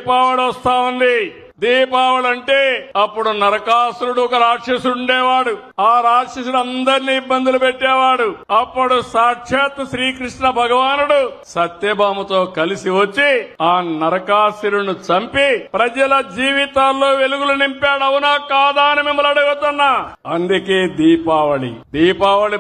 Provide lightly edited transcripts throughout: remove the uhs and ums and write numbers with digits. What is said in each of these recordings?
దీపావళి వస్తా ఉంది. దీపావళి అంటే అప్పుడు నరకాసురుడు ఒక రాక్షసుడు ఉండేవాడు. ఆ రాక్షసుడు అందరినీ ఇబ్బందులు పెట్టేవాడు. అప్పుడు సాక్షాత్ శ్రీకృష్ణ భగవానుడు సత్యభామతో కలిసి వచ్చి ఆ నరకాసురుడిని చంపి ప్రజల జీవితాల్లో వెలుగులు నింపాడు. అవునా కాదా అని మిమ్మల్ని అడుగుతున్నా. అందుకే దీపావళి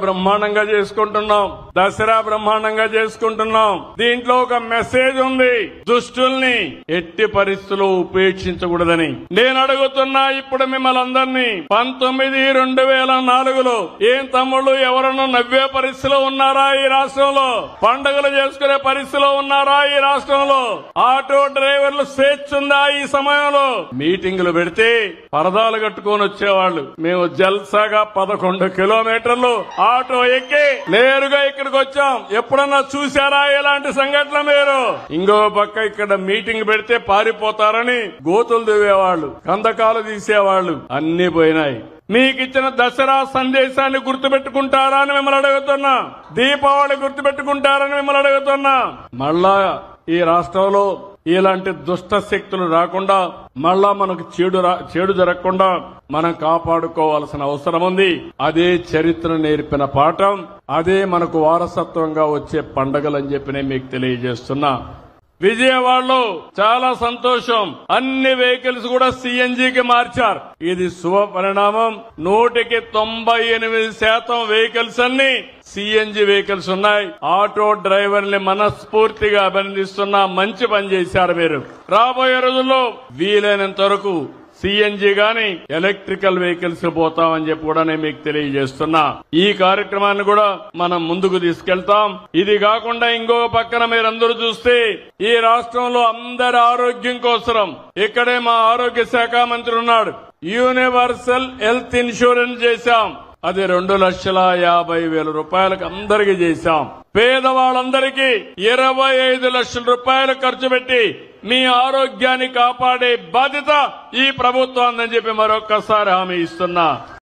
బ్రహ్మాండంగా చేసుకుంటున్నాం. దసరా బ్రహ్మాండంగా చేసుకుంటున్నాం. దీంట్లో ఒక మెసేజ్ ఉంది. దుష్టుల్ని ఎట్టి పరిస్థితుల్లో ఉపేక్షించకూడదు. నేను అడుగుతున్నా ఇప్పుడు మిమ్మల్ని అందరినీ, 19/2004లో ఏం తమ్ముళ్ళు ఎవరన్నా నవ్వే పరిస్థితిలో ఉన్నారా ఈ రాష్ట్రంలో? పండుగలు చేసుకునే పరిస్థితిలో ఉన్నారా ఈ రాష్ట్రంలో? ఆటో డ్రైవర్లు స్వేచ్ఛ ఉందా ఈ సమయంలో? మీటింగులు పెడితే పరదాలు కట్టుకొని వచ్చేవాళ్లు. మేము జల్సాగా 11 కిలోమీటర్లు ఆటో ఎక్కి నేరుగా ఇక్కడికి వచ్చాం. ఎప్పుడన్నా చూశారా ఇలాంటి సంఘటన మీరు? ఇంకో పక్క ఇక్కడ మీటింగ్ పెడితే పారిపోతారని గోతులు దువ్వేవాళ్లు, కందకాలు తీసేవాళ్లు అన్ని పోయినాయి. మీకిచ్చిన దసరా సందేశాన్ని గుర్తుపెట్టుకుంటారా అని మిమ్మల్ని అడుగుతున్నా. దీపావళి గుర్తుపెట్టుకుంటారని మిమ్మల్ని అడుగుతున్నా. మళ్ళా ఈ రాష్ట్రంలో ఇలాంటి దుష్ట శక్తులు రాకుండా, మళ్ళా మనకు చెడు జరగకుండా మనం కాపాడుకోవాల్సిన అవసరం ఉంది. అదే చరిత్ర నేర్పిన పాఠం, అదే మనకు వారసత్వంగా వచ్చే పండుగలని చెప్పి నేను మీకు తెలియజేస్తున్నా. విజయవాడలో చాలా సంతోషం. అన్ని వెహికల్స్ కూడా సిఎన్జికి మార్చారు. ఇది శుభ పరిణామం. 98% వెహికల్స్ అన్ని సిఎన్జి వెహికల్స్ ఉన్నాయి. ఆటో డ్రైవర్ని మనస్ఫూర్తిగా అభినందిస్తున్నా. మంచి పని చేశారు మీరు. రాబోయే రోజుల్లో వీలైనంత వరకు సిఎన్జి గాని ఎలక్ట్రికల్ వెహికల్స్ పోతామని చెప్పి కూడా నేను మీకు తెలియజేస్తున్నా. ఈ కార్యక్రమాన్ని కూడా మనం ముందుకు తీసుకెళ్తాం. ఇది కాకుండా ఇంకో పక్కన మీరందరూ చూస్తే ఈ రాష్ట్రంలో అందరి ఆరోగ్యం కోసం ఇక్కడే మా ఆరోగ్య శాఖ మంత్రి ఉన్నాడు. యూనివర్సల్ హెల్త్ ఇన్సూరెన్స్ చేశాం. అది 2,50,000 రూపాయలకు అందరికీ చేశాం. పేదవాళ్ళందరికీ 25 లక్షల రూపాయలు ఖర్చు పెట్టి మీ ఆరోగ్యాన్ని కాపాడే బాధ్యత ఈ ప్రభుత్వాన్ని చెప్పి మరొక్కసారి హామీ ఇస్తున్నా.